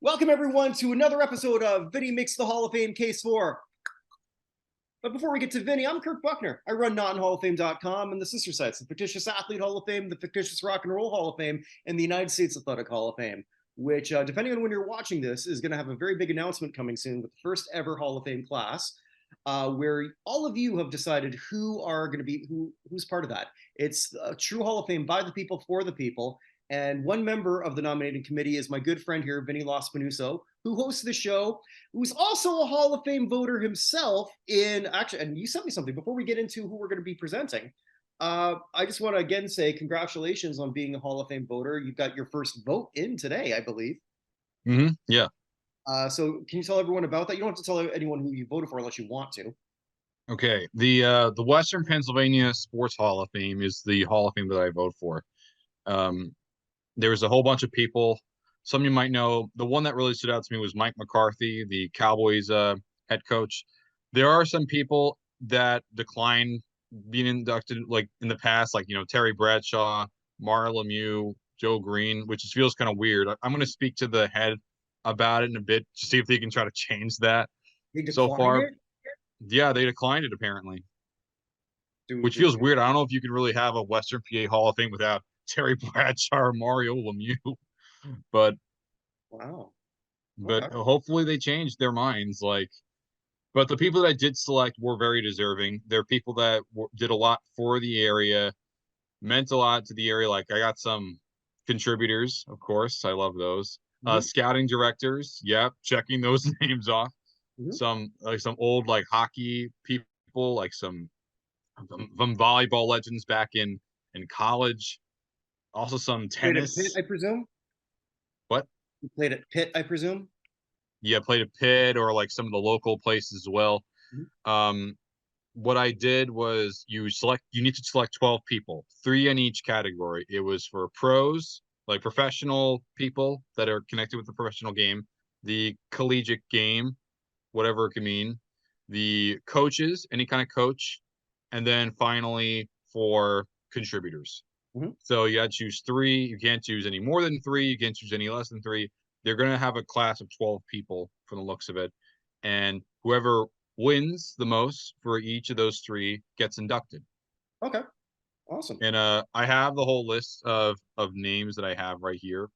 Welcome, everyone, to another episode of Vinny Makes the Hall of Fame Case for. But before we get to Vinny, I'm Kirk Buckner. I run NotInHallOfFame.com and the sister sites, the Fictitious Athlete Hall of Fame, the Fictitious Rock and Roll Hall of Fame, and the United States Athletic Hall of Fame, which, depending on when you're watching this, is going to have a very big announcement coming soon with the first ever Hall of Fame class, where all of you have decided who are going to be, who's part of that. It's a true Hall of Fame by the people, for the people. And one member of the nominating committee is my good friend here, Vinny Lospinuso, who hosts the show, who's also a Hall of Fame voter himself and you sent me something before we get into who we're going to be presenting. I just want to again say congratulations on being a Hall of Fame voter. You've got your first vote in today, I believe. Yeah. So can you tell everyone about that? You don't have to tell anyone who you voted for unless you want to. Okay. The Western Pennsylvania Sports Hall of Fame is the Hall of Fame that I vote for. There's a whole bunch of people. Some you might know. The one that really stood out to me was Mike McCarthy, the Cowboys head coach. There are some people that declined being inducted, like in the past, like Terry Bradshaw, Mario Lemieux, Joe Green, which just feels kind of weird. I'm going to speak to the head about it in a bit to see if they can try to change that. So far, yeah, they declined it apparently, which feels weird. I don't know if you can really have a Western PA Hall of Fame without Terry Bradshaw or Mario Lemieux, but wow. But hopefully they changed their minds. But the people that I did select were very deserving. They're people that did a lot for the area, meant a lot to the area. Like I got some contributors, of course. I love those. Scouting directors, yeah, checking those names off. Some old hockey people, like some volleyball legends back in college. Also some tennis. Played at Pitt, I presume. What? You played at Pitt, I presume. Yeah, played at Pitt or like some of the local places as well. What I did was you need to select 12 people, 3 in each category. It was for pros, like professional people that are connected with the professional game, the collegiate game, whatever it can mean, the coaches, any kind of coach, and then finally for contributors. So you got to choose 3. You can't choose any more than 3. You can't choose any less than 3. They're going to have a class of 12 people from the looks of it. And whoever wins the most for each of those 3 gets inducted. Okay. Awesome. And I have the whole list of names that I have right here,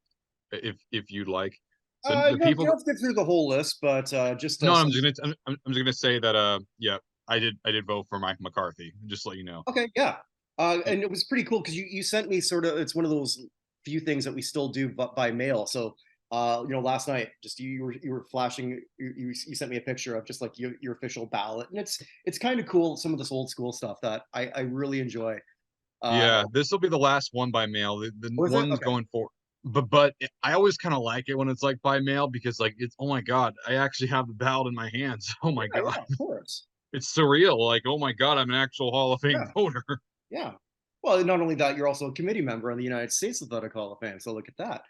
if you'd like. So the people. Let's get through the whole list, but just no. I'm just gonna say that yeah, I did vote for Mike McCarthy. Just to let you know. Okay. Yeah. And it was pretty cool because you sent me sort of, it's one of those few things that we still do by mail. So last night just you were flashing, you sent me a picture of just like your official ballot, and it's kind of cool, some of this old school stuff that I really enjoy. Yeah, this will be the last one by mail. The one's going for, but I always kind of like it when it's like by mail because like it's, oh my god, I actually have the ballot in my hands. Oh my god, yeah, of course. It's surreal. Like, oh my god, I'm an actual Hall of Fame voter. Yeah. Well, not only that, you're also a committee member on the United States Athletic Hall of Fame. So look at that.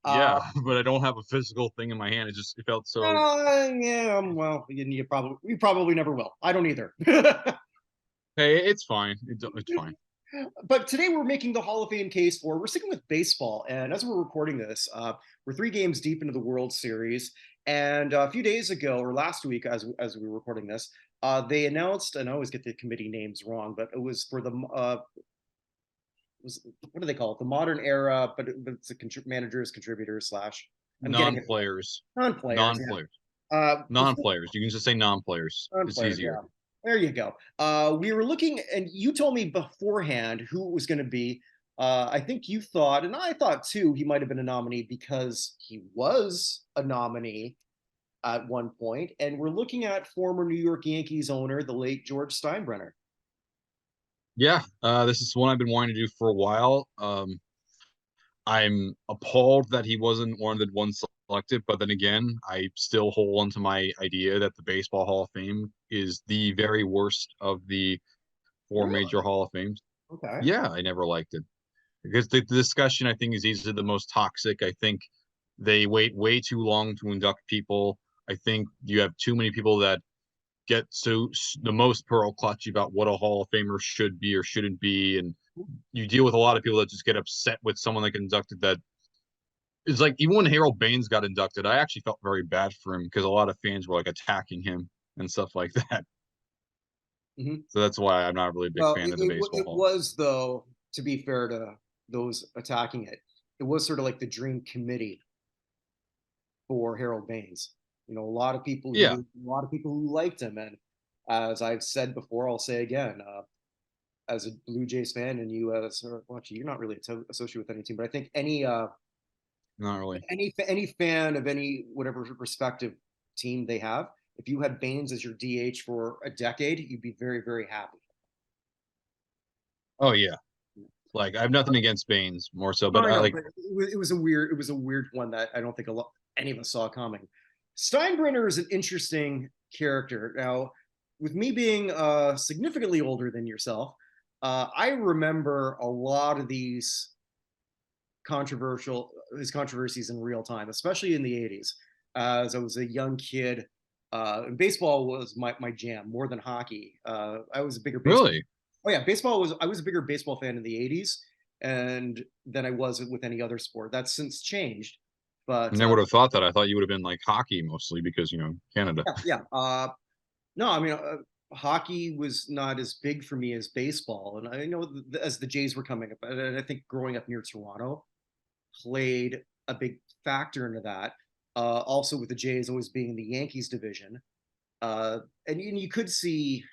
Yeah, but I don't have a physical thing in my hand. It felt so. Yeah. Well, you probably never will. I don't either. Hey, it's fine. It's fine. But today we're making the Hall of Fame case for, we're sticking with baseball. And as we're recording this, we're 3 games deep into the World Series. And a few days ago, or last week, as we were recording this, they announced, and I always get the committee names wrong, but it was for the, what do they call it? The modern era, but it's the managers, contributors / non-players. Non-players. Non-players. You can just say non-players. It's easier. Yeah. There you go. We were looking, and you told me beforehand who it was going to be. I think you thought, and I thought too, he might have been a nominee because he was a nominee at one point. And we're looking at former New York Yankees owner, the late George Steinbrenner. Yeah, this is one I've been wanting to do for a while. I'm appalled that he wasn't one of the ones selected, but then again, I still hold on to my idea that the Baseball Hall of Fame is the very worst of the four Really? major Hall of Fames. Okay. Yeah, I never liked it because the discussion I think is easily the most toxic. I think they wait way too long to induct people. I think you have too many people that get so the most pearl clutchy about what a Hall of Famer should be or shouldn't be, and you deal with a lot of people that just get upset with someone that inducted that. It's like even when Harold Baines got inducted, I actually felt very bad for him because a lot of fans were like attacking him and stuff like that. Hmm. So that's why I'm not really a big Well, fan of the Baseball it Hall. was, though, to be fair to those attacking it, it was sort of like the dream committee for Harold Baines. Yeah, A lot of people who liked him, and as I've said before, I'll say again, as a Blue Jays fan, and you as well, actually, you're not really associated with any team, but I think not really. any fan of any whatever respective team they have, if you had Baines as your DH for a decade, you'd be very, very happy. Oh yeah, like I have nothing against Baines more so, No, but I I know, like but it was a weird one that I don't think any of us saw coming. Steinbrenner is an interesting character. Now, with me being significantly older than yourself, I remember a lot of his controversies in real time, especially in the '80s. As I was a young kid, and baseball was my jam more than hockey. I was a bigger baseball. really. Oh yeah, I was a bigger baseball fan in the '80s, and than I was with any other sport. That's since changed, I but never would have thought that. I thought you would have been like hockey mostly because Canada. yeah, yeah. No, I mean, hockey was not as big for me as baseball, and I know as the Jays were coming up, and I think growing up near Toronto played a big factor into that. Also, with the Jays always being in the Yankees division, and you could see,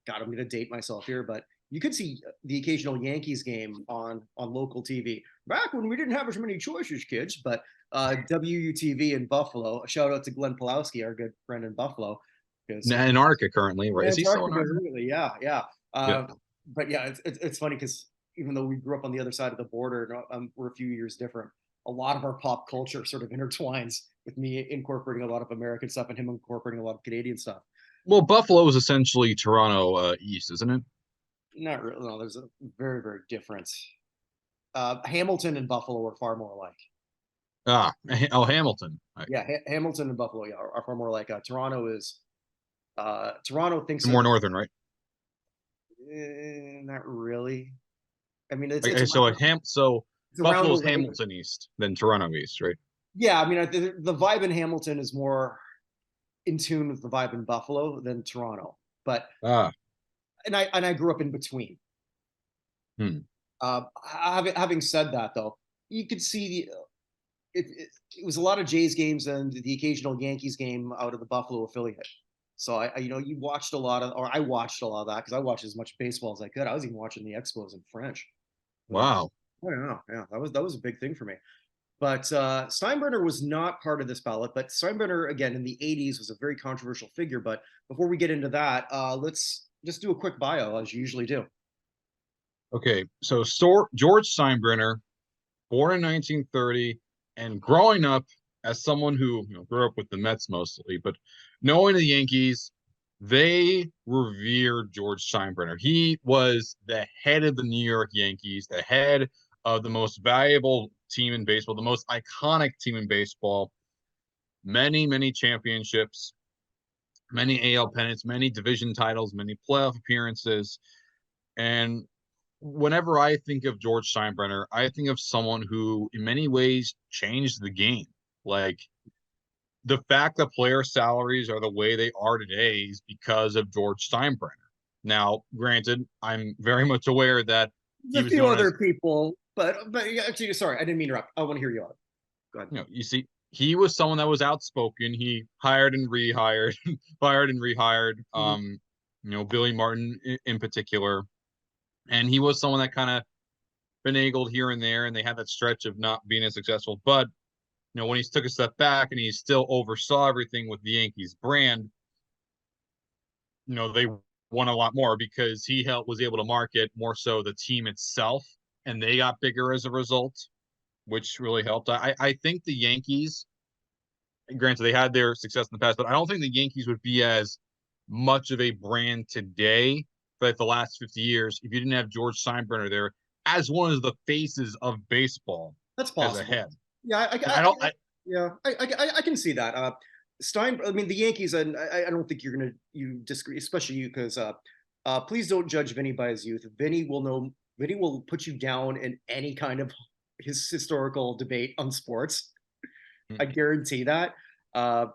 God, I'm going to date myself here, but you could see the occasional Yankees game on local TV back when we didn't have as many choices, kids. But WUTV in Buffalo. A shout out to Glenn Pulowski, our good friend in Buffalo, because Antarctica currently, right? Is he still in Antarctica, Antarctica? really, yeah, yeah. Yeah. But yeah, it's funny because even though we grew up on the other side of the border, we're a few years different. A lot of our pop culture sort of intertwines with me incorporating a lot of American stuff and him incorporating a lot of Canadian stuff. Well, Buffalo is essentially Toronto East, isn't it? Not really. No, there's a very, very different. Hamilton and Buffalo are far more alike. Ah, oh, Hamilton. Yeah, Hamilton and Buffalo, yeah, are far more like. Toronto thinks of More northern, right? not really. I mean, Okay, so so it's around the Buffalo's lake. Hamilton East than Toronto East, right? Yeah, I mean, the vibe in Hamilton is more in tune with the vibe in Buffalo than Toronto. But Ah, and I grew up in between. hmm. Having said that, though, you could see it was a lot of Jays games and the occasional Yankees game out of the Buffalo affiliate. So you watched a lot of, or I watched a lot of that because I watched as much baseball as I could. I was even watching the Expos in French. But Wow. I don't know, yeah, that was a big thing for me. But Steinbrenner was not part of this ballot. But Steinbrenner, again, in the '80s, was a very controversial figure. But before we get into that, let's just do a quick bio, as you usually do. Okay, so George Steinbrenner, born in 1930, and growing up as someone who grew up with the Mets mostly, but knowing the Yankees, they revered George Steinbrenner. He was the head of the New York Yankees, the head of the most valuable team in baseball, the most iconic team in baseball. Many, many championships, many AL pennants, many division titles, many playoff appearances. And whenever I think of George Steinbrenner, I think of someone who, in many ways, changed the game. Like the fact that player salaries are the way they are today is because of George Steinbrenner. Now, granted, I'm very much aware that he There's a was few known other as, people, but yeah, actually, sorry, I didn't mean to interrupt. I want to hear you out. Go ahead. you see, he was someone that was outspoken. He hired and rehired, fired and rehired. Mhm. Billy Martin in particular, and he was someone that kind of finagled here and there, and they had that stretch of not being as successful. But when he took a step back and he still oversaw everything with the Yankees brand, they won a lot more because he was able to market more so the team itself, and they got bigger as a result, which really helped. I think the Yankees, granted, they had their success in the past, but I don't think the Yankees would be as much of a brand today for like the last 50 years if you didn't have George Steinbrenner there as one of the faces of baseball That's as a possible. head. Yeah, And I don't, yeah, I can see that. I mean, the Yankees, and I don't think you disagree, especially you, because please don't judge Vinny by his youth. Vinny will put you down in any kind of his historical debate on sports. I guarantee that. Uh,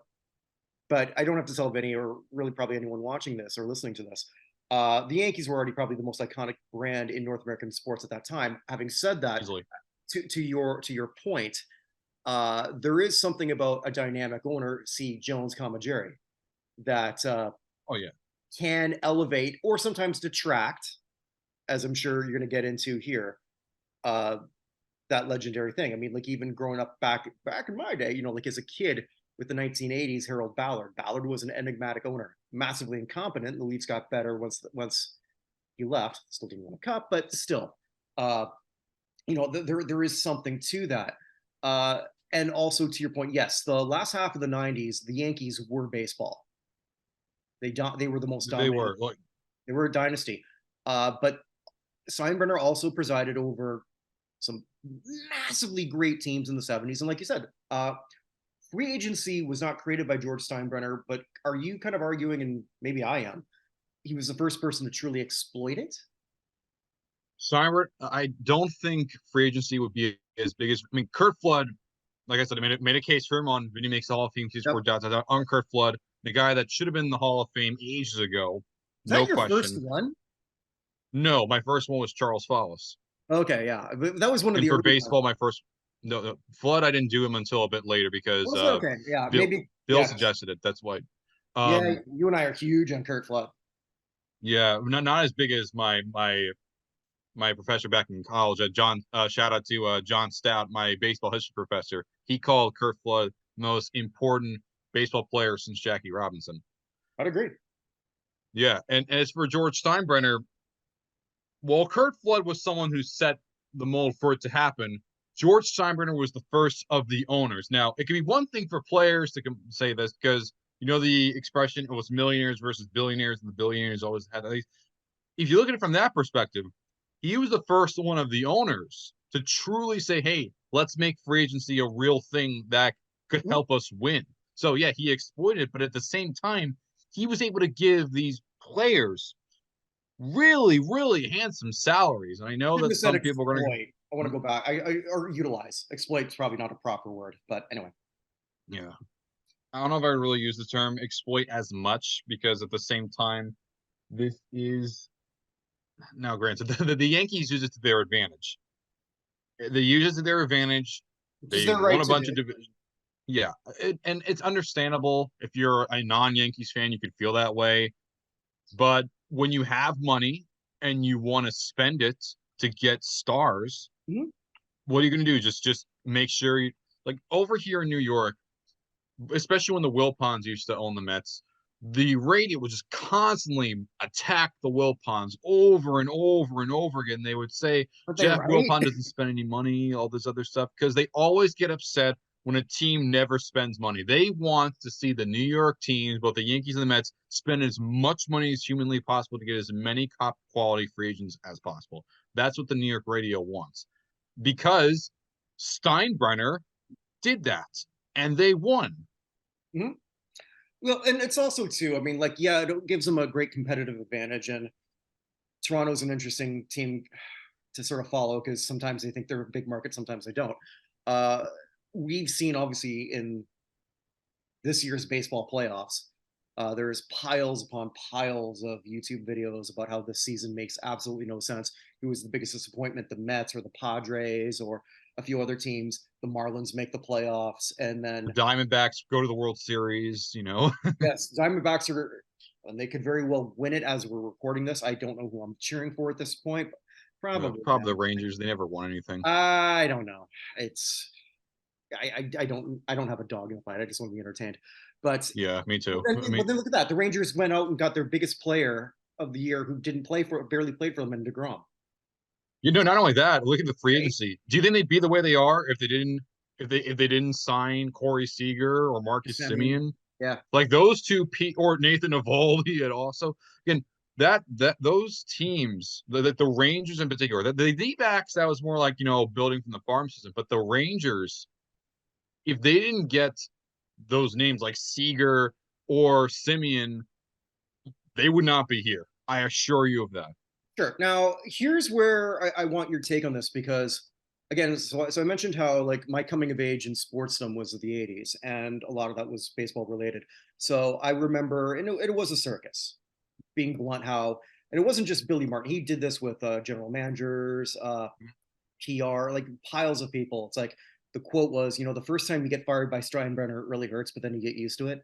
but I don't have to tell Vinny, or really probably anyone watching this or listening to this. The Yankees were already probably the most iconic brand in North American sports at that time. Having said that, easily. to your point, there is something about a dynamic owner, see Jones, Jerry, that Oh yeah, can elevate or sometimes detract, as I'm sure you're going to get into here. Uh, that legendary thing. I mean, like even growing up back in my day, like as a kid with the 1980s, Harold Ballard. Ballard was an enigmatic owner, massively incompetent. The Leafs got better once he left. Still didn't win a cup, but still, uh, there is something to that. And also to your point, yes, the last half of the 90s, the Yankees were baseball. They were the most they dominant. were like, They were a dynasty. But Steinbrenner also presided over some massively great teams in the 70s. And like you said, free agency was not created by George Steinbrenner, but are you kind of arguing, and maybe I am, he was the first person to truly exploit it? Cybert, I don't think free agency would be as big as, I mean, Kurt Flood, like I said, I made a case for him on Vinny Makes the Hall of Fame, Yep. on Kurt Flood, the guy that should have been in the Hall of Fame ages ago, Is that no your first question. one? No, my first one was Charles Follis. Okay, yeah. That was one of And the for early ones. baseball, my first, no, Flood, I didn't do him until a bit later because Was it okay? Yeah, Bill maybe. Bill Yeah, suggested it. That's why. yeah. Um, You and I are huge on Kurt Flood. yeah, not as big as my professor back in college. John, shout out to John Stout, my baseball history professor. He called Kurt Flood the most important baseball player since Jackie Robinson. I'd agree. Yeah, and as for George Steinbrenner, well, Kurt Flood was someone who set the mold for it to happen. George Steinbrenner was the first of the owners. Now, it can be one thing for players to say this because you know the expression it was millionaires versus billionaires, and the billionaires always had these. If you look at it from that perspective, he was the first one of the owners to truly say, "Hey, let's make free agency a real thing that could Mhm. help us win." So yeah, he exploited it, but at the same time, he was able to give these players really, really handsome salaries. And I know Shouldn't that have said some people are going exploit. I want to to, go back. Or utilize. Exploit is probably not a proper word, but anyway. yeah, I don't know if I really use the term exploit as much because at the same time, this is now granted the Yankees use it to their advantage. They use it to their advantage. Which is They their won right a to bunch of do. divisions. Yeah, and it's understandable if you're a non-Yankees fan, you could feel that way. But when you have money and you want to spend it to get stars, Mhm. what are you going to do? Just make sure you like over here in New York, especially when the Wilpons used to own the Mets, the radio would just constantly attack the Wilpons over and over and over again. They would say Aren't they Jeff right? Wilpon doesn't spend any money, all this other stuff, because they always get upset when a team never spends money. They want to see the New York teams, both the Yankees and the Mets, spend as much money as humanly possible to get as many top quality free agents as possible. That's what the New York radio wants. Because Steinbrenner did that and they won. Mhm. Well, and it's also too. I mean, like, yeah, it gives them a great competitive advantage, and Toronto's an interesting team to sort of follow because sometimes they think they're a big market, sometimes they don't. Uh, we've seen obviously in this year's baseball playoffs, there's piles upon piles of YouTube videos about how this season makes absolutely no sense. Who was the biggest disappointment? The Mets or the Padres or a few other teams? The Marlins make the playoffs, and The then Diamondbacks go to the World Series, you know. yes, Diamondbacks are, and they could very well win it as we're recording this. I don't know who I'm cheering for at this point, but Yeah, probably probably the them. Rangers. They never won anything. I don't know. It's I don't have a dog in the fight. I just want to be entertained. But Yeah, me too. but I then, mean, but then look at that. The Rangers went out and got their biggest player. of the year who didn't barely played for them, and DeGrom. You know, not only that, look at the free Right? agency. Do you think they'd be the way they are if they didn't sign Corey Seager or Marcus I mean, Simeon? yeah, Like those two, or Nathan Eovaldi, and also again that those teams, the Rangers in particular, the D-backs, that was more like, building from the farm system. But the Rangers, if they didn't get those names like Seager or Simeon, they would not be here. I assure you of that. sure. Now, here's where I want your take on this because, again, so I mentioned how like my coming of age in sportsdom was the '80s, and a lot of that was baseball related. So I remember, and it was a circus. Being blunt, how and it wasn't just Billy Martin. He did this with general managers, PR, like piles of people. It's like the quote was, the first time you get fired by Steinbrenner, it really hurts, but then you get used to it.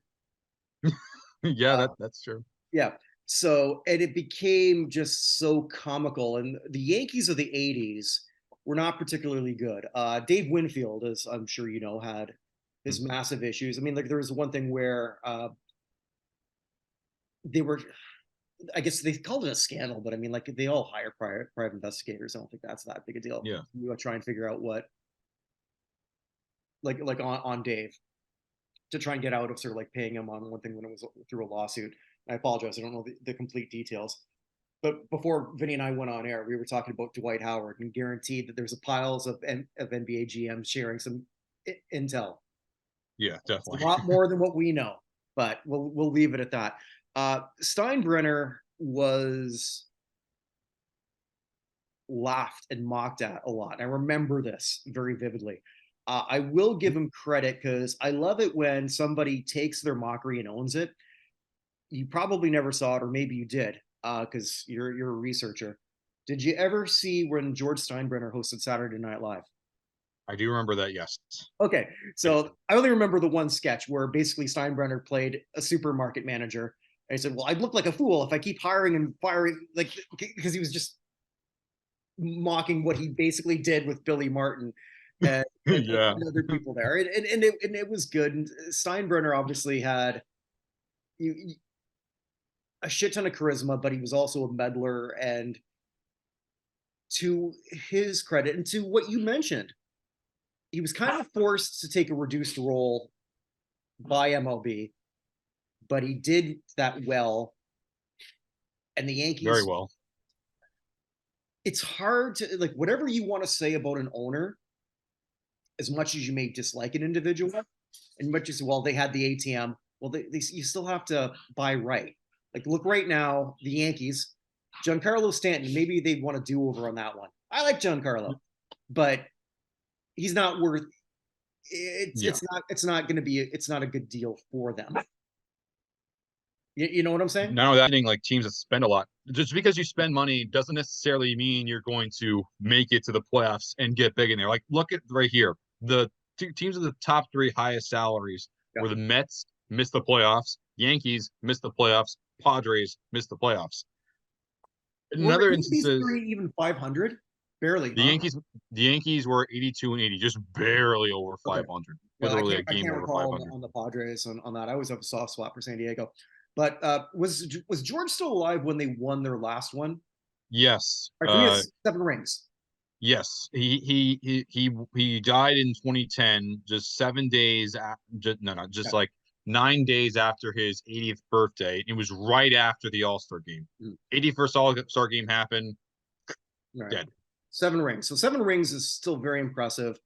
Yeah, Uh, that's true. yeah. So, and it became just so comical. And the Yankees of the '80s were not particularly good. Dave Winfield, as I'm sure you know, had his massive issues. I mean, like there was one thing where they were, I guess they called it a scandal, but I mean, like they all hire private investigators. I don't think that's that big a deal. Yeah. You try and figure out what, like on Dave, to try and get out of sort of like paying him on one thing when it was through a lawsuit. I apologize, I don't know the complete details. But before Vinny and I went on air, we were talking about Dwight Howard and guaranteed that there's a piles of NBA GMs sharing some intel. Yeah, It's a definitely. lot more than what we know, but we'll leave it at that. Steinbrenner was laughed and mocked at a lot. And I remember this very vividly. I will give him credit because I love it when somebody takes their mockery and owns it. You probably never saw it, or maybe you did, because you're a researcher. Did you ever see when George Steinbrenner hosted Saturday Night Live? I do remember that. Yes. Okay, I do. so I only remember the one sketch where basically Steinbrenner played a supermarket manager, and he said, "Well, I'd look like a fool if I keep hiring and firing," like because he was just mocking what he basically did with Billy Martin Yeah. and other people there, and it was good. And Steinbrenner obviously had a shit ton of charisma, but he was also a meddler. And to his credit, and to what you mentioned, he was kind of forced to take a reduced role by MLB, but he did that well. And the Very Yankees, well. it's hard to like whatever you want to say about an owner, as much as you may dislike an individual, and much as well they had the ATM. Well, you still have to buy right. Like look right now, the Yankees, Giancarlo Stanton. Maybe they'd want to do over on that one. I like Giancarlo, but he's not worth. It's Yeah. it's not it's not going to be it's not a good deal for them. You know what I'm saying? Now that like teams that spend a lot, just because you spend money doesn't necessarily mean you're going to make it to the playoffs and get big in there. Like look at right here, the two teams of the top three highest salaries Yeah. were the Mets missed the playoffs, Yankees missed the playoffs, Padres missed the playoffs. In Were other any of these instances, three even 500? Barely, the huh? Yankees the Yankees were 82 and 80, just barely over Okay. 500, Yeah, I literally can't a I game can't over recall 500. on the Padres on that. I always have a soft spot for San Diego. But was George still alive when they won their last one? Yes. All right, for me, it's 7 rings. Yes, he died in 2010, just 7 days just no, no, Yeah. just like 9 days after his 80th birthday. It was right after the All-Star game. Mm. 81st All-Star game happened, All right. dead. 7 rings. So 7 rings is still very impressive.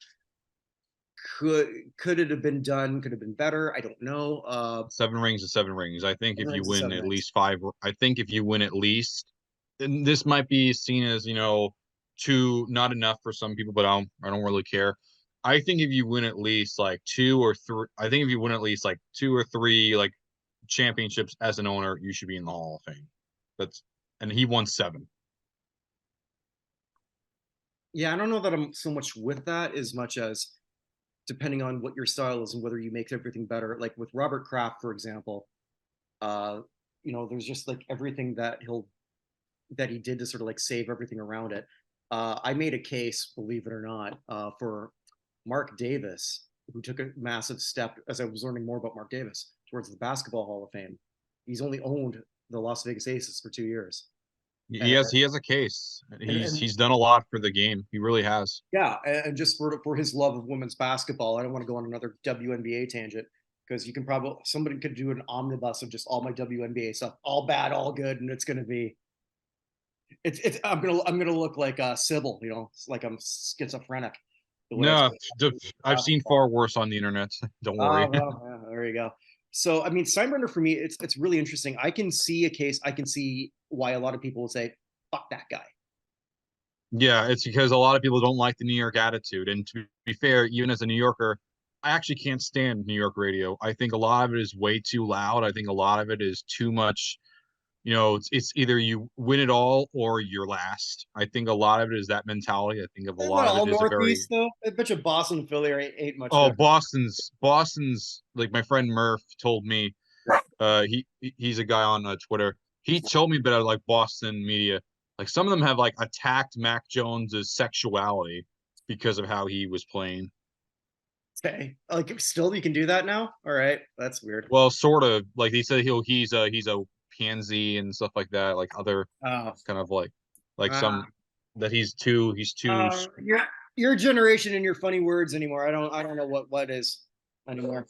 Could could it have been done? Could have been better. I don't know. 7 rings is 7 rings. I think if seven you rings is win seven at rings. least five, I think if you win at least, and this might be seen as, too not enough for some people, but I don't really care. I think if you win at least like two or three, I think if you win at least like two or three like championships as an owner, you should be in the Hall of Fame. That's and he won seven. Yeah, I don't know that I'm so much with that as much as depending on what your style is and whether you make everything better. Like with Robert Kraft, for example, uh, there's just like everything that he did to sort of like save everything around it. I made a case, believe it or not, for Mark Davis, who took a massive step as I was learning more about Mark Davis towards the Basketball Hall of Fame. He's only owned the Las Vegas Aces for 2 years. He has a case. He's And he's done a lot for the game. He really has. yeah, and just for his love of women's basketball, I don't want to go on another WNBA tangent because you can probably somebody could do an omnibus of just all my WNBA stuff, all bad, all good, and it's gonna be it's I'm gonna look like Sybil, it's like I'm schizophrenic the way I No, say I've seen basketball. far worse on the internet. Don't Ah, worry. well, yeah, there you go. So I mean, Steinbrenner for me, it's really interesting. I can see a case. I can see why a lot of people will say, "Fuck that guy." Yeah, it's because a lot of people don't like the New York attitude. And to be fair, even as a New Yorker, I actually can't stand New York radio. I think a lot of it is way too loud. I think a lot of it is too much. It's either you win it all or you're last. I think a lot of it is that mentality. I think of a Isn't that lot of all it is a very Northeast though? I bet you Boston and Philly ain't much oh, different. Boston's like my friend Murph told me. He's a guy on Twitter. He told me about like Boston media. Like some of them have like attacked Mac Jones's sexuality because of how he was playing. Okay, like still you can do that now. All right, that's weird. Well, sort of like he said he's a pansy and stuff like that. Like other Oh, kind of like uh, some that he's too. your generation and your funny words anymore. I don't know what is anymore.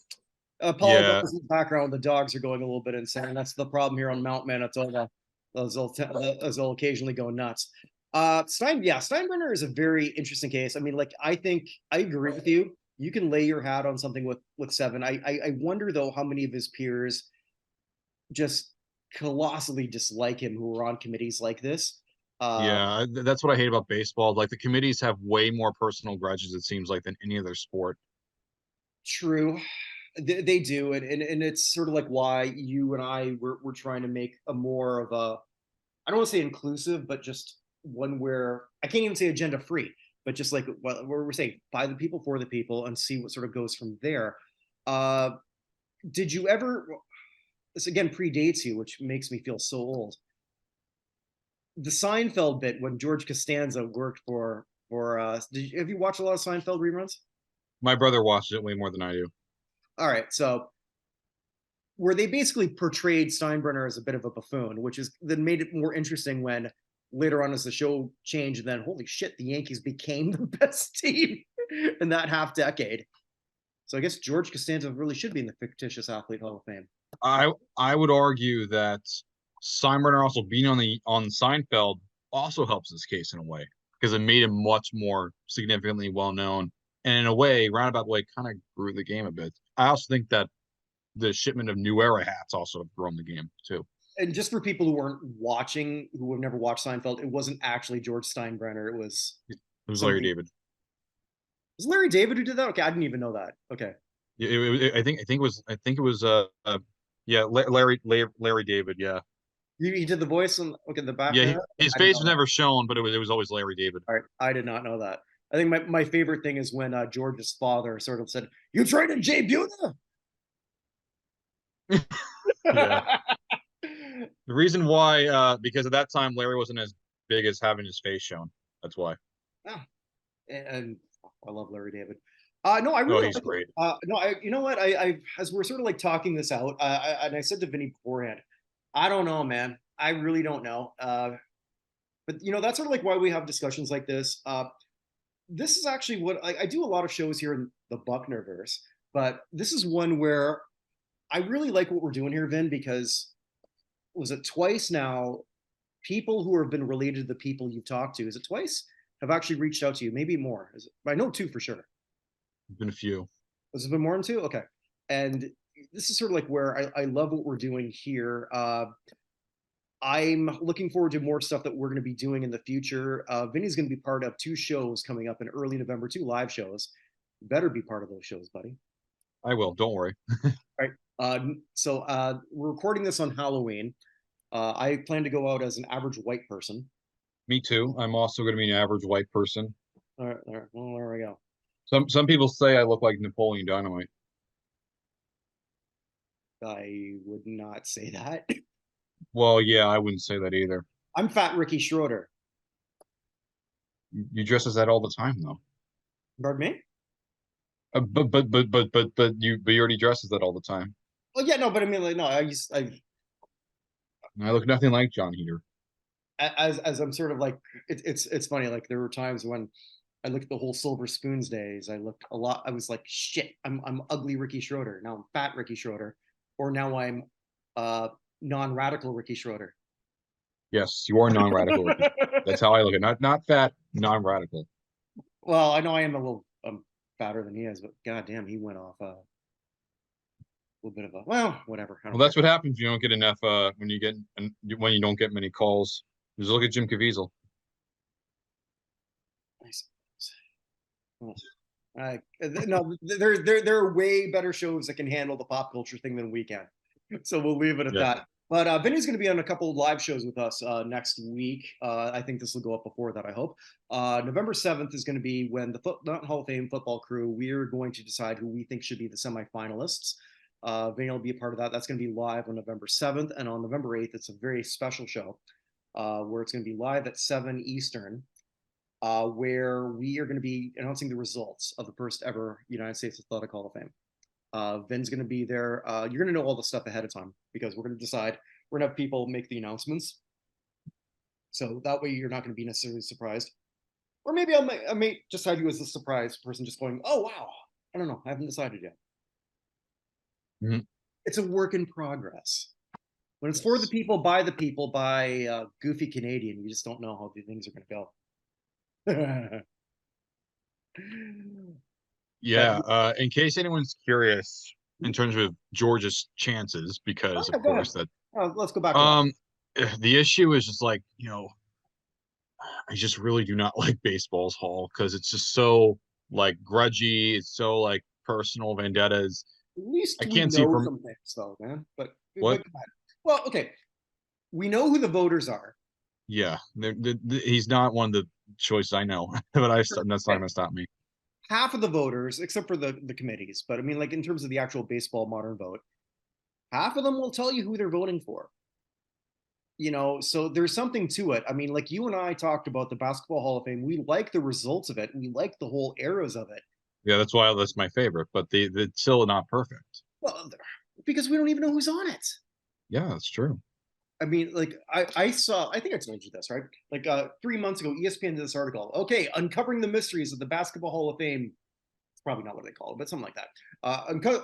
Apologize Yeah, in the background. The dogs are going a little bit insane. That's the problem here on Mount Manitoba. They'll occasionally go nuts. Steinbrenner is a very interesting case. I mean, like I think I agree with you. You can lay your hat on something with seven. I wonder though how many of his peers just colossally dislike him who are on committees like this. Uh, yeah. That's what I hate about baseball. Like the committees have way more personal grudges, it seems like, than any other sport. True, they do, and it's sort of like why you and I we're trying to make a more of a I don't want to say inclusive, but just one where I can't even say agenda free, but just like what we're saying, by the people for the people, and see what sort of goes from there. Uh, did you ever? This again predates you, which makes me feel so old. The Seinfeld bit when George Costanza worked have you watched a lot of Seinfeld reruns? My brother watches it way more than I do. All right, so where they basically portrayed Steinbrenner as a bit of a buffoon, which is then made it more interesting when later on as the show changed, and then holy shit, the Yankees became the best team in that half decade. So I guess George Costanza really should be in the fictitious athlete Hall of Fame. I would argue that Steinbrenner also being on Seinfeld also helps this case in a way because it made him much more significantly well known, and in a way, roundabout way, kind of grew the game a bit. I also think that the shipment of New Era hats also have grown the game too. And just for people who weren't watching, who have never watched Seinfeld, it wasn't actually George Steinbrenner. It was It was Larry somebody. David. Was Larry David who did that? Okay, I didn't even know that. Okay, Yeah, yeah, Larry David. Yeah, he did the voice on okay the back yeah. there. His I didn't face know was that. never shown, but it was always Larry David. All right, I did not know that. I think my favorite thing is when George's father sort of said, "You traded Jay Buhner." Yeah. The reason why, because at that time Larry wasn't as big as having his face shown. That's why. Ah, and I love Larry David. No, I Oh, really he's like it. great. No, you know what? I as we're sort of like talking this out, and I said to Vinny beforehand, I don't know, man. I really don't know. But that's sort of like why we have discussions like this. This is actually what I do a lot of shows here in the Bucknerverse, but this is one where I really like what we're doing here, Vin, because was it twice now? People who have been related to the people you've talked to, is it twice? Have actually reached out to you, maybe more. I know two for sure. Been a few. Has it been more than two? Okay. And this is sort of like where I love what we're doing here. I'm looking forward to more stuff that we're going to be doing in the future. Vinny's going to be part of two shows coming up in early November, two live shows. You better be part of those shows, buddy. I will. Don't worry. All right. We're recording this on Halloween. I plan to go out as an average white person. Me too. I'm also going to be an average white person. All right. Well, there we go. Some people say I look like Napoleon Dynamite. I would not say that. Well, yeah, I wouldn't say that either. I'm Fat Ricky Schroeder. You dress as that all the time, though. Pardon me? But you already dress as that all the time. Oh yeah, no, but I mean, like, no, I look nothing like John Heater. As I'm sort of like, it's funny. Like there were times when I looked at the whole Silver Spoons days. I looked a lot. I was like, shit, I'm ugly Ricky Schroeder. Now I'm fat Ricky Schroeder, or now I'm uh non-radical Ricky Schroeder. Yes, you are non-radical, Ricky. That's how I look at it. Not fat, non-radical. Well, I know I am a little fatter than he is, but goddamn, he went off a little bit of a well, whatever. I Well, don't care. that's what happens. You don't get enough when you don't get many calls. Just look at Jim Caviezel. Nice. Well, no, there are way better shows that can handle the pop culture thing than we can. So we'll leave it at Yeah. that. But Vinny's going to be on a couple of live shows with us next week. I think this will go up before that, I hope. November 7th is going to be when the not Hall of Fame football crew, we're going to decide who we think should be the semifinalists. Vinny will be a part of that. That's going to be live on November 7th. And on November 8th, it's a very special show where it's going to be live at 7 Eastern. Where we are going to be announcing the results of the first ever United States Athletic Hall of Fame. Vin's going to be there. You're going to know all the stuff ahead of time because we're going to decide. We're going to have people make the announcements, so that way you're not going to be necessarily surprised. Or maybe I may just have you as the surprise person, just going, "Oh wow, I don't know, I haven't decided yet." Mhm. It's a work in progress. When it's for the Yes. people, by the people, by goofy Canadian, you just don't know how the things are going to go. But Yeah. In case anyone's curious, in terms of Georgia's chances, oh, because yeah, of go ahead. course that Let's go back to that. um the issue is just like, I just really do not like baseball's Hall because it's just so like grudgy. It's so like personal vendettas. At I least we can't see know from some things, though, man. what. Well, okay, we know who the voters are. Yeah, he's not one of the choices I know, but that's not Okay. gonna stop me. Half of the voters, except for the committees, but I mean, like in terms of the actual baseball modern vote, half of them will tell you who they're voting for. So there's something to it. I mean, like you and I talked about the Basketball Hall of Fame. We like the results of it. We like the whole eras of it. Yeah, that's why that's my favorite, but the it's still not perfect. Well, because we don't even know who's on it. Yeah, that's true. I mean, like I saw, I think I told you this, right? Like 3 months ago, ESPN did this article. Okay, uncovering the mysteries of the Basketball Hall of Fame. It's probably not what they call it, but something like that.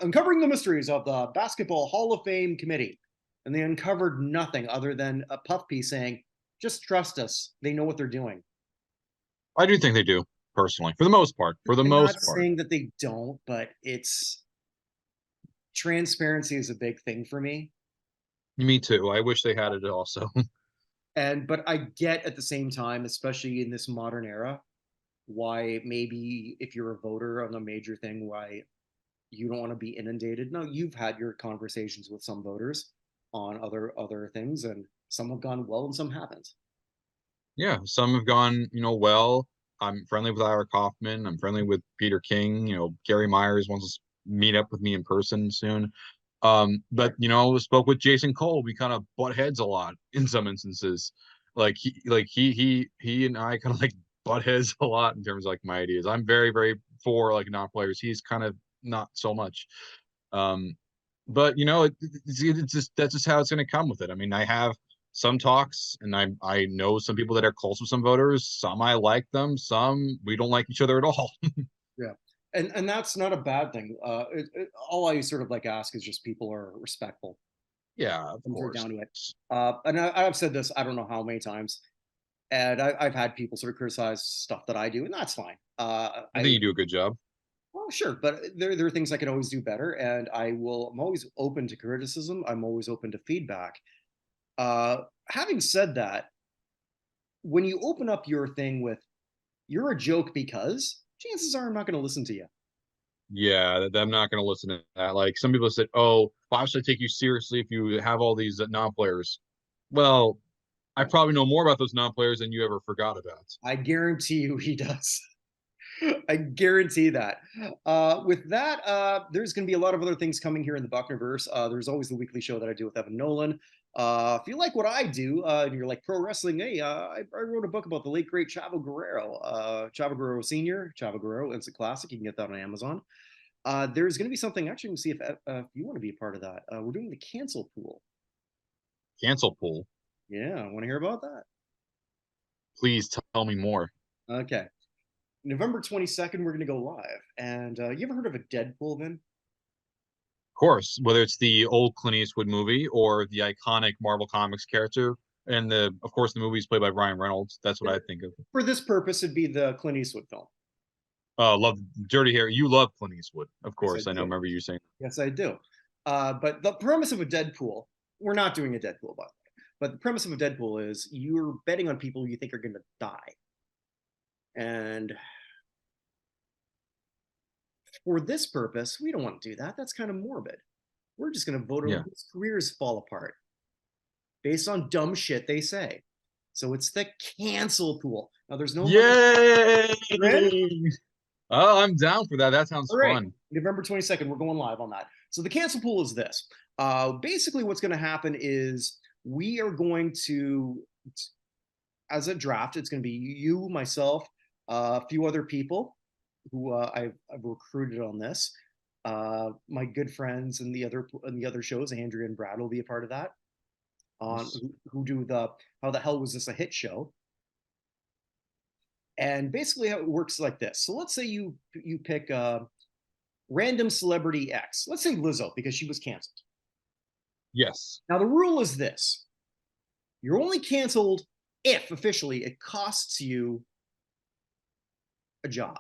Uncovering the mysteries of the Basketball Hall of Fame committee, and they uncovered nothing other than a puff piece saying, "Just trust us. They know what they're doing." I do think they do personally, for the most part. For the I'm not most part, saying that they don't, but it's transparency is a big thing for me. me too. I wish they had it also. But I get at the same time, especially in this modern era, why maybe if you're a voter on a major thing, why you don't want to be inundated. No, you've had your conversations with some voters on other things, and some have gone well and some haven't. Yeah, some have gone, well. I'm friendly with Ira Kaufman. I'm friendly with Peter King. Gary Myers wants to meet up with me in person soon. But spoke with Jason Cole. We kind of butt heads a lot in some instances. He and I kind of like butt heads a lot in terms of like my ideas. I'm very, very for like non-players. He's kind of not so much. Um, but it's just that's just how it's going to come with it. I mean, I have some talks, and I know some people that are close with some voters. Some I like them, some we don't like each other at all. Yeah, and that's not a bad thing. All I sort of like ask is just people are respectful. Yeah, of Comes right course. down to it. And I've said this I don't know how many times, and I've had people sort of criticize stuff that I do, and that's fine. I think you do a good job. Well, sure, but there are things I can always do better, and I'm always open to criticism. I'm always open to feedback. Having said that, when you open up your thing with "you're a joke because," chances are I'm not going to listen to you. Yeah, I'm not going to listen to that. Like some people said, "Oh, why should I take you seriously if you have all these non-players?" Well, I Yeah, probably know more about those non-players than you ever forgot about. I guarantee you he does. I guarantee that. With that, there's going to be a lot of other things coming here in the Bucknerverse. There's always the weekly show that I do with Evan Nolan. If you like what I do, and you're like pro wrestling, hey, I wrote a book about the late great Chavo Guerrero, Chavo Guerrero Senior, Chavo Guerrero. It's a classic. You can get that on Amazon. There's going to be something actually. We'll see if you want to be a part of that. We're doing the cancel pool. cancel pool. Yeah, I want to hear about that. Please tell me more. Okay. November 22nd, we're going to go live. And you ever heard of a Deadpool, Vin? Of course, whether it's the old Clint Eastwood movie or the iconic Marvel Comics character, and of course the movie's played by Ryan Reynolds. That's what I think of. For this purpose, it'd be the Clint Eastwood film. Love Dirty Harry. You love Clint Eastwood, of Yes, I course. I know. do. Remember you saying. Yes, I do. But the premise of a Deadpool, we're not doing a Deadpool, by the way. But the premise of a Deadpool is you're betting on people you think are going to die. And for this purpose, we don't want to do that. That's kind of morbid. We're just going to vote on Yeah. whose careers fall apart based on dumb shit they say. So it's the cancel pool. Now, there's no Yay! money. Oh, I'm down for that. That sounds All right, fun. November 22nd, we're going live on that. So the cancel pool is this. Basically, what's going to happen is we are going to, as a draft, it's going to be you, myself, a few other people who I've recruited on this. My good friends in the other shows, Andrea and Brad will be a part of that. On who do the How the Hell Was This a Hit show? And basically, how it works like this. So let's say you pick random celebrity X. Let's say Lizzo because she was canceled. Yes. Now the rule is this: you're only canceled if officially it costs you a job.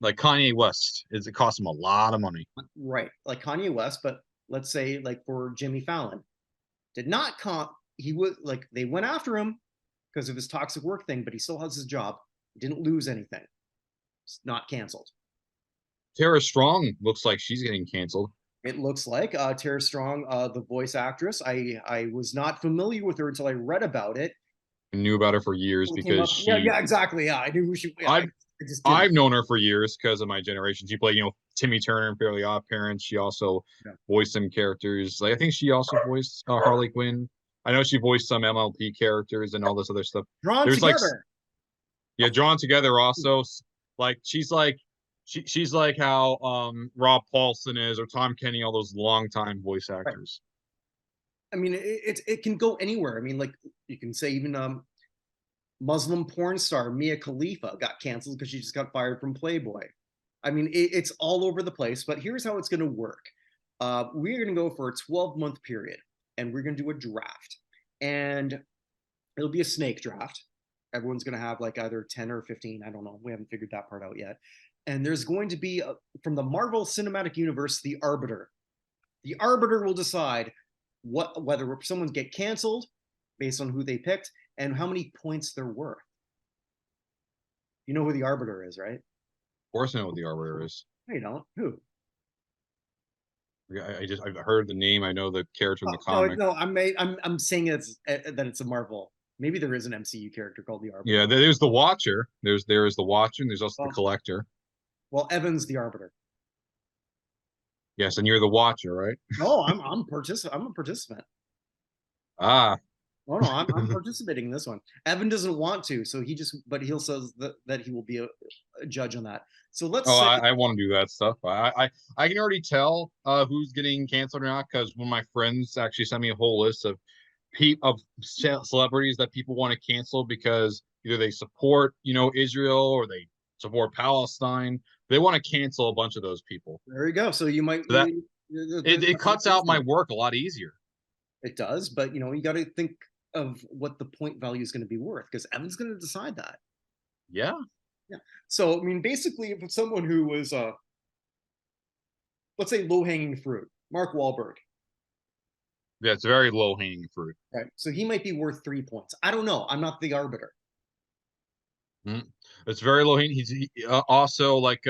Like Kanye West, it cost him a lot of money. Right, like Kanye West, but let's say like for Jimmy Fallon, did not he was like they went after him because of his toxic work thing, but he still has his job. He didn't lose anything. It's not canceled. Tara Strong looks like she's getting canceled. It looks like Tara Strong, the voice actress. I was not familiar with her until I read about it. I knew about her for years because yeah, exactly. Yeah, I knew who she. Yeah, I've known her for years because of my generation. She played, Timmy Turner in Fairly Odd Parents. She also voiced some characters. Like I think she also voiced Harley Quinn. I know she voiced some MLP characters and all this other stuff. Drawn There's together. Drawn Together also. Like she's like how Rob Paulson is or Tom Kenny, all those longtime voice actors. Right. I mean, it can go anywhere. I mean, like you can say even Muslim porn star Mia Khalifa got canceled because she just got fired from Playboy. I mean, it's all over the place. But here's how it's going to work. We're going to go for a 12-month period, and we're going to do a draft, and it'll be a snake draft. Everyone's going to have like either 10 or 15. I don't know. We haven't figured that part out yet. And there's going to be from the Marvel Cinematic Universe, the Arbiter. The Arbiter will decide whether someone get canceled based on who they picked and how many points they're worth. You know who the Arbiter is, right? Of course, I know what the Arbiter is. No, you don't. Who? I've heard the name. I know the character in the comic. No. I'm saying that it's a Marvel. Maybe there is an MCU character called the Arbiter. Yeah, there's the Watcher. There is the Watcher, and there's also the Collector. Well, Evan's the Arbiter. Yes, and you're the Watcher, right? No, I'm a participant. Ah. Oh no, I'm participating in this one. Evan doesn't want to, so he'll says that he will be a judge on that. So let's say I want to do that stuff. I can already tell who's getting canceled or not because one of my friends actually sent me a whole list of celebrities that people want to cancel because either they support Israel or they support Palestine. They want to cancel a bunch of those people. There you go. So you might it cuts out my work a lot easier. It does, but you got to think of what the point value is going to be worth because Evan's going to decide that. Yeah. So I mean, basically, if it's someone who was, let's say, low-hanging fruit, Mark Wahlberg. Yeah, it's very low-hanging fruit. Right. So he might be worth 3 points. I don't know. I'm not the arbiter. It's very low-hanging. He's also like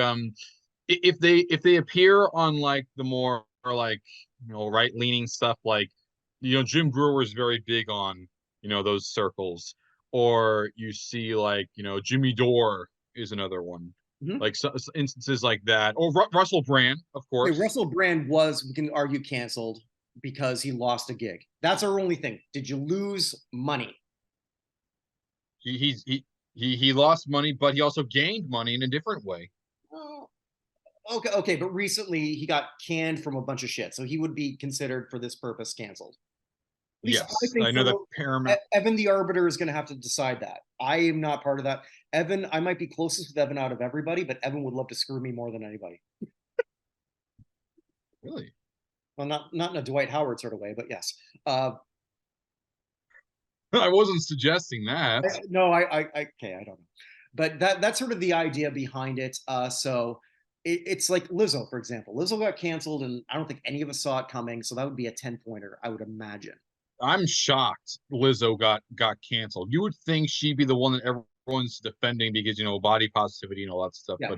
if they appear on like the more like right-leaning stuff, like Jim Brewer is very big on those circles, or you see like Jimmy Dore is another one. Like instances like that, or Russell Brand, of course. Okay, Russell Brand we can argue, canceled because he lost a gig. That's our only thing. Did you lose money? He lost money, but he also gained money in a different way. Oh, okay, but recently he got canned from a bunch of shit, so he would be considered for this purpose canceled. least I Yes, think I know that for Paramount. Evan the Arbiter is going to have to decide that. I am not part of that. Evan, I might be closest with Evan out of everybody, but Evan would love to screw me more than anybody. Really? Well, not in a Dwight Howard sort of way, but yes. I wasn't suggesting that. No, okay, I don't know, but that's sort of the idea behind it. So it's like Lizzo, for example. Lizzo got canceled, and I don't think any of us saw it coming. So that would be a 10-pointer, I would imagine. I'm shocked Lizzo got canceled. You would think she'd be the one that everyone's defending because body positivity and all that stuff. Yeah,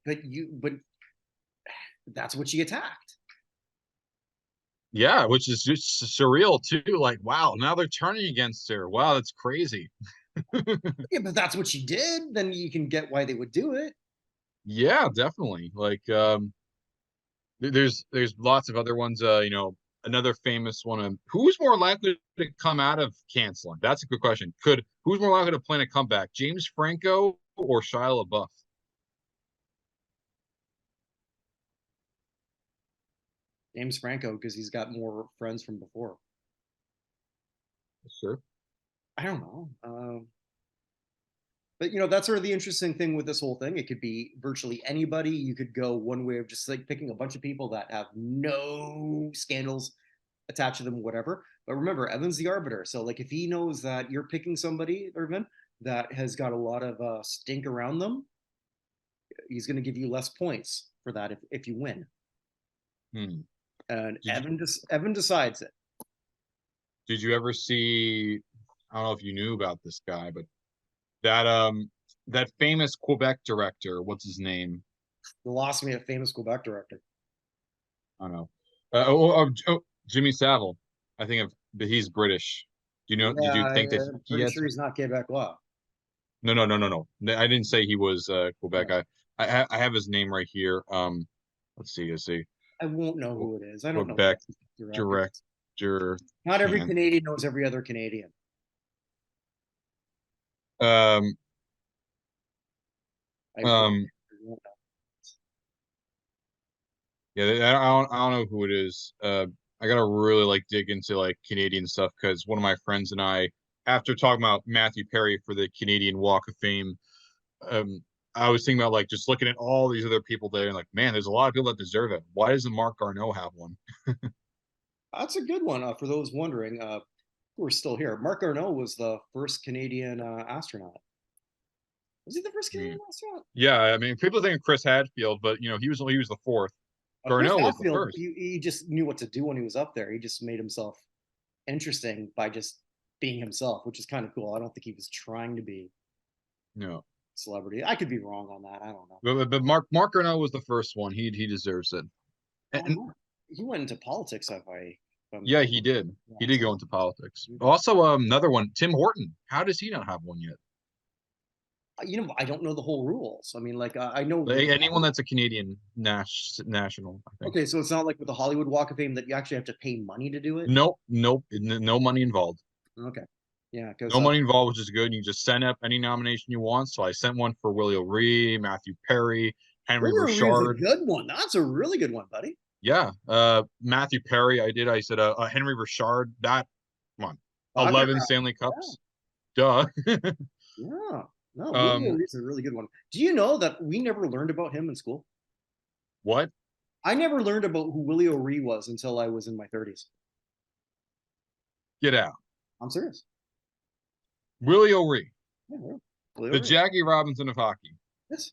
But but that's what she attacked. yeah, which is just surreal too. Like, wow, now they're turning against her. Wow, that's crazy. Yeah, but that's what she did. Then you can get why they would do it. Yeah, definitely. Like, there's lots of other ones. Another famous one. Who's more likely to come out of canceling? That's a good question. Who's more likely to plan a comeback, James Franco or Shia LaBeouf? James Franco, because he's got more friends from before. Sure. I don't know. But that's sort of the interesting thing with this whole thing. It could be virtually anybody. You could go one way of just like picking a bunch of people that have no scandals attached to them, whatever. But remember, Evan's the arbiter. So like if he knows that you're picking somebody, Irvin, that has got a lot of stink around them, he's going to give you less points for that if you win. Hmm. And Did Evan decides it. Did you ever see? I don't know if you knew about this guy, but that that famous Quebec director, what's his name? You lost me a famous Quebec director. I don't know. Jimmy Savile. I think but he's British. Do you know? Did Yeah, you think that I'm he pretty had sure some? he's not Quebecois. No, no, no, no, no. I didn't say he was Quebec. Yeah. I have his name right here. Let's see. I won't know who it is. I don't know Quebec directors. director. Not every Can Canadian knows every other Canadian. um I won't um know. yeah. I don't know who it is. I gotta really like dig into like Canadian stuff because one of my friends and I, after talking about Matthew Perry for the Canadian Walk of Fame, um, I was thinking about like just looking at all these other people there and like, man, there's a lot of people that deserve it. Why doesn't Mark Garneau have one? That's a good one for those wondering who are still here. Marc Garneau was the first Canadian astronaut. Was he the first Mm. Canadian astronaut? Yeah, I mean, people think of Chris Hadfield, but he was the fourth. Chris Garneau was the Hadfield, first. he just knew what to do when he was up there. He just made himself interesting by just being himself, which is kind of cool. I don't think he was trying to be No, a celebrity. I could be wrong on that. I don't know. but Mark Garneau was the first one. He deserves it. Oh, And no. He went into politics, if I'm yeah, he did. yeah, He did go into politics. so, Also, another one, Tim Horton. How does he not have one yet? I don't know the whole rules. I mean, like I know. Like, anyone that's a Canadian national, I think. Okay, so it's not like with the Hollywood Walk of Fame that you actually have to pay money to do it. Nope, nope, no money involved. Okay, yeah, because No money involved, which is good. You just send up any nomination you want. So I sent one for Willie O'Ree, Matthew Perry, Henry Willie is a Richard. good one. That's a really good one, buddy. Yeah, Matthew Perry. I said Henry Richard. That come on, Soccer 11 guy. Stanley Yeah, Cups. Duh. yeah. No, um, Willie is a really good one. Do you know that we never learned about him in school? what? I never learned about who Willie O'Ree was until I was in my 30s. Get out. I'm serious. Willie O'Ree, Yeah, yeah. Willie the O'Ree. Jackie Robinson of hockey. Yes.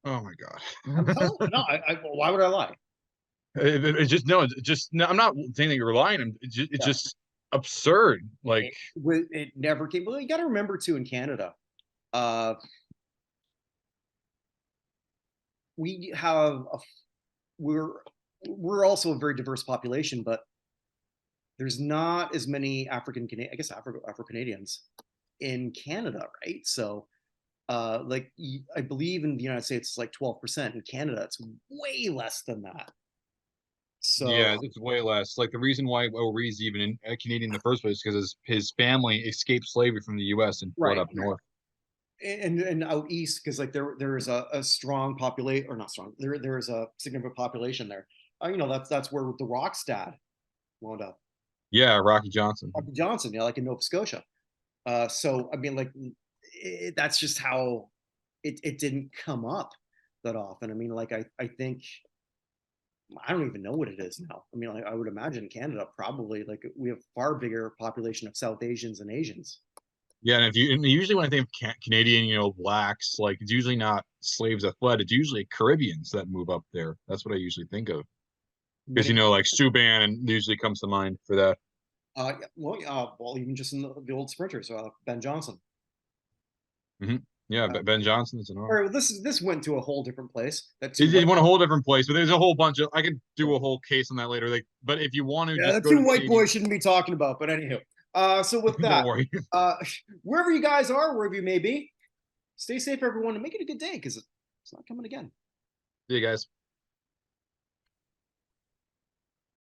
Oh my I'm God. telling you. No, why would I lie? It's just no. It's just no, I'm not saying that you're lying. It's Yeah. just absurd. Like, It never came. Well, you got to remember too in Canada, uh, we have a we're we're also a very diverse population, but there's not as many African Canadian, I guess Afro Canadians in Canada, right? So, like I believe in the United States it's like 12%. In Canada, it's way less than that. So, yeah, it's way less. Like the reason why O'Ree's even a Canadian in the first place is because his family escaped slavery from the U.S. and fled right, up north. and out east because like there is a strong population or not strong. There is a significant population there. You know, that's where the Rock's dad wound up. Yeah, Rocky Johnson. Rocky Johnson, you know, like in Nova Scotia. So I mean, like that's just how it didn't come up that often. I mean, like I think I don't even know what it is now. I mean, like, I would imagine Canada probably like we have far bigger population of South Asians and Asians. Yeah, and usually when I think of Canadian, blacks, like it's usually not slaves that fled. It's usually Caribbeans that move up there. That's what I usually think of. Because Many, like Subban and usually comes to mind for that. well, even just in the old sprinters, Ben Johnson. Hmm. Yeah, Uh, Ben Johnson's an or R. this went to a whole different place. That two It white, went a whole different place, but there's a whole bunch of. I could do a whole case on that later. Like, but if you want to yeah, just the go to two the white Canadian, boys shouldn't be talking about. But anywho, so with don't that, worry. uh, wherever you guys are, wherever you may be, stay safe, everyone, and make it a good day because it's not coming again. See you guys.